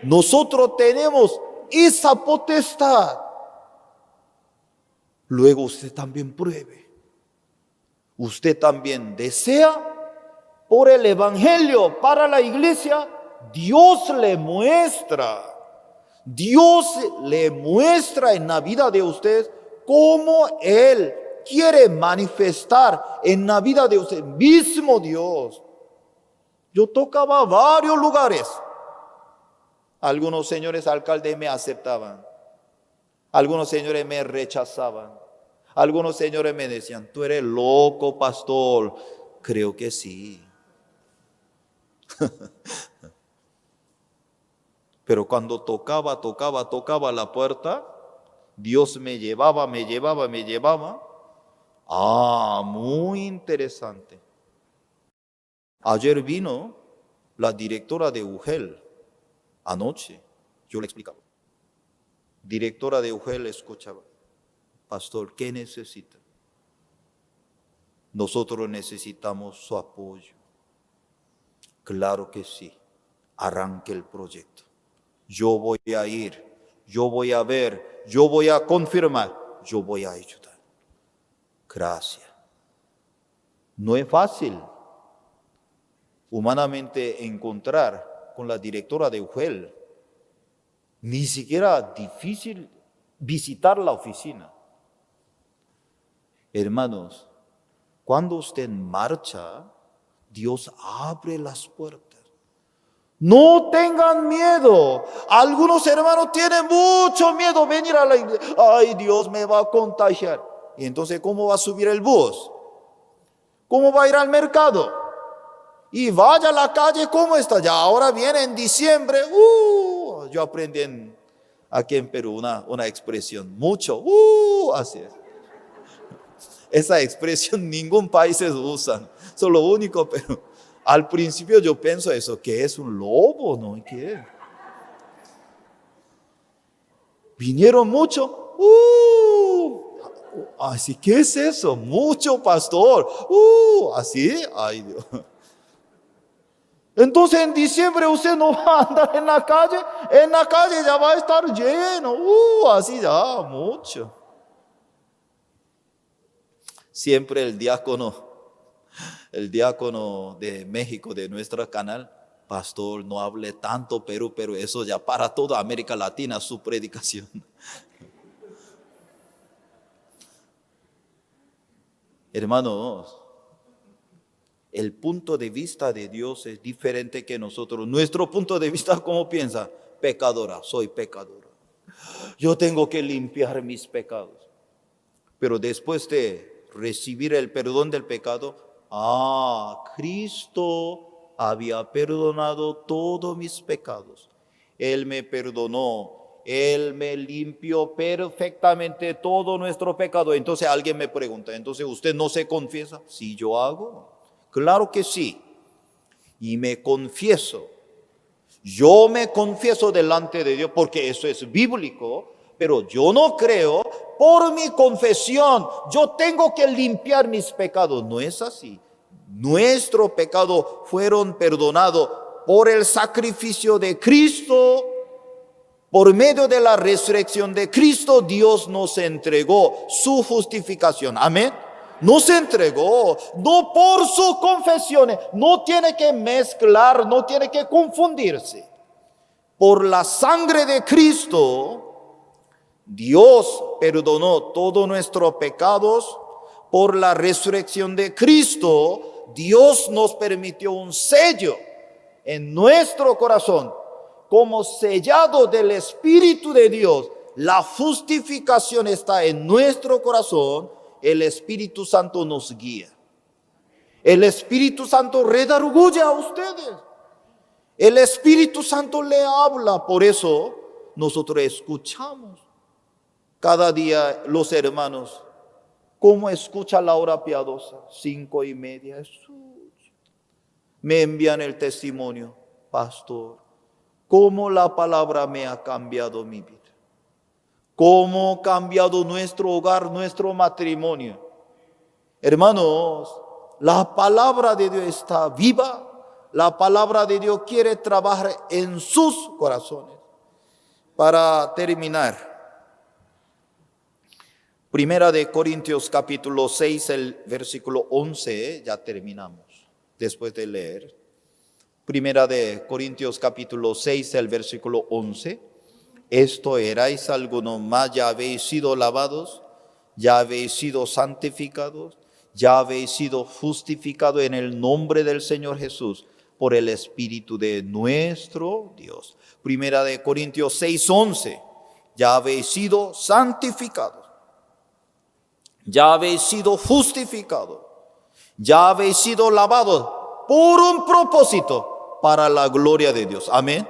Nosotros tenemos esa potestad. Luego usted también pruebe. Usted también desea por el evangelio para la iglesia. Dios le muestra en la vida de ustedes cómo Él quiere manifestar en la vida de usted, mismo Dios. Yo tocaba varios lugares. Algunos señores alcaldes me aceptaban. Algunos señores me rechazaban. Algunos señores me decían, tú eres loco, pastor. Creo que sí. Pero cuando tocaba la puerta, Dios me llevaba. Muy interesante. Ayer vino la directora de UGEL, anoche, yo le explicaba. Directora de UGEL escuchaba, pastor, ¿qué necesita? Nosotros necesitamos su apoyo. Claro que sí, arranque el proyecto. Yo voy a ir, yo voy a ver, yo voy a confirmar, yo voy a ayudar. Gracias. No es fácil humanamente encontrar con la directora de UGEL. Ni siquiera difícil visitar la oficina. Hermanos, cuando usted marcha, Dios abre las puertas. No tengan miedo. Algunos hermanos tienen mucho miedo venir a la iglesia. Ay, Dios me va a contagiar. Y entonces, ¿cómo va a subir el bus? ¿Cómo va a ir al mercado? Y vaya a la calle, ¿cómo está? Ya ahora viene en diciembre. Yo aprendí aquí en Perú una expresión. Mucho. Así es. Esa expresión ningún país usa. Eso es lo único, pero al principio yo pienso eso, que es un lobo, ¿no? ¿Qué? Vinieron mucho. Así, ¿qué es eso? Mucho, pastor. Así, ay Dios. Entonces en diciembre usted no va a andar en la calle ya va a estar lleno. Así ya, mucho. Siempre el diácono de México, de nuestro canal, pastor, no hable tanto Perú, pero eso ya para toda América Latina su predicación. Hermanos, el punto de vista de Dios es diferente que nosotros. Nuestro punto de vista, ¿cómo piensa? Pecadora, soy pecadora. Yo tengo que limpiar mis pecados. Pero después de recibir el perdón del pecado, Cristo había perdonado todos mis pecados. Él me perdonó, Él me limpió perfectamente todo nuestro pecado. Entonces alguien me pregunta, ¿entonces usted no se confiesa? Sí, yo hago. Claro que sí. Y me confieso. Yo me confieso delante de Dios porque eso es bíblico, pero yo no creo por mi confesión. Yo tengo que limpiar mis pecados. No es así. Nuestros pecados fueron perdonados por el sacrificio de Cristo. Por medio de la resurrección de Cristo, Dios nos entregó su justificación. Amén. Nos entregó, no por sus confesiones, no tiene que mezclar, no tiene que confundirse. Por la sangre de Cristo, Dios perdonó todos nuestros pecados. Por la resurrección de Cristo, Dios nos permitió un sello en nuestro corazón, como sellado del Espíritu de Dios, la justificación está en nuestro corazón, el Espíritu Santo nos guía. El Espíritu Santo redarguye a ustedes. El Espíritu Santo le habla, por eso nosotros escuchamos. Cada día los hermanos, ¿cómo escucha la hora piadosa? 5:30. Me envían el testimonio, pastor, cómo la palabra me ha cambiado mi vida. Cómo ha cambiado nuestro hogar, nuestro matrimonio. Hermanos, la palabra de Dios está viva. La palabra de Dios quiere trabajar en sus corazones. Para terminar, Primera de Corintios capítulo 6, el versículo 11, ya terminamos después de leer. Primera de Corintios capítulo 6, el versículo 11. Esto erais algunos más, ya habéis sido lavados, ya habéis sido santificados, ya habéis sido justificados en el nombre del Señor Jesús por el Espíritu de nuestro Dios. Primera de Corintios 6, 11. Ya habéis sido santificados, ya habéis sido justificados, ya habéis sido lavados por un propósito para la gloria de Dios. Amén.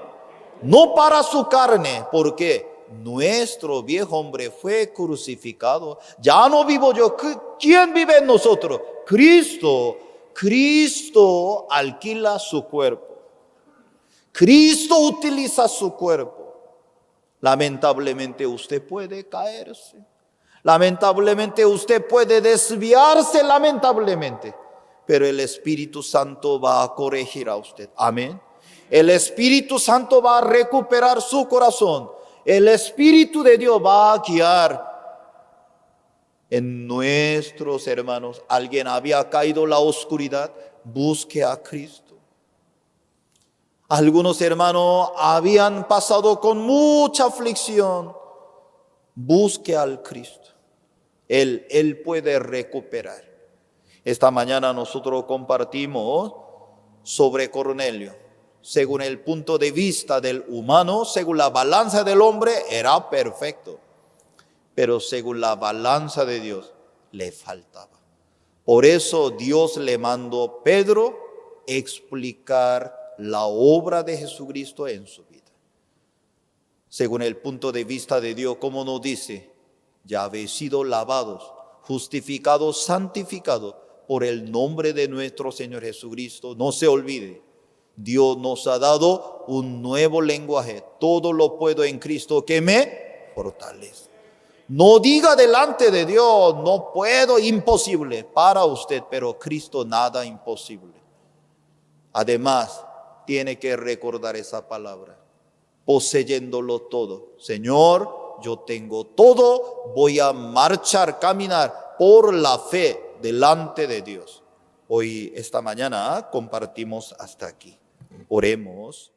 No para su carne, porque nuestro viejo hombre fue crucificado. Ya no vivo yo. ¿Quién vive en nosotros? Cristo. Cristo alquila su cuerpo. Cristo utiliza su cuerpo. Lamentablemente usted puede caerse. Lamentablemente usted puede desviarse, lamentablemente. Pero el Espíritu Santo va a corregir a usted. Amén. El Espíritu Santo va a recuperar su corazón. El Espíritu de Dios va a guiar. En nuestros hermanos, alguien había caído en la oscuridad, busque a Cristo. Algunos hermanos habían pasado con mucha aflicción, busque al Cristo. Él puede recuperar. Esta mañana nosotros compartimos sobre Cornelio. Según el punto de vista del humano, según la balanza del hombre, era perfecto. Pero según la balanza de Dios, le faltaba. Por eso Dios le mandó a Pedro explicar la obra de Jesucristo en su vida. Según el punto de vista de Dios, como nos dice, ya habéis sido lavados, justificados, santificados por el nombre de nuestro Señor Jesucristo. No se olvide, Dios nos ha dado un nuevo lenguaje. Todo lo puedo en Cristo que me fortalece. No diga delante de Dios, no puedo, imposible para usted, pero Cristo nada imposible. Además, tiene que recordar esa palabra, poseyéndolo todo. Señor, yo tengo todo, voy a marchar, caminar por la fe delante de Dios. Hoy, esta mañana, compartimos hasta aquí. Oremos.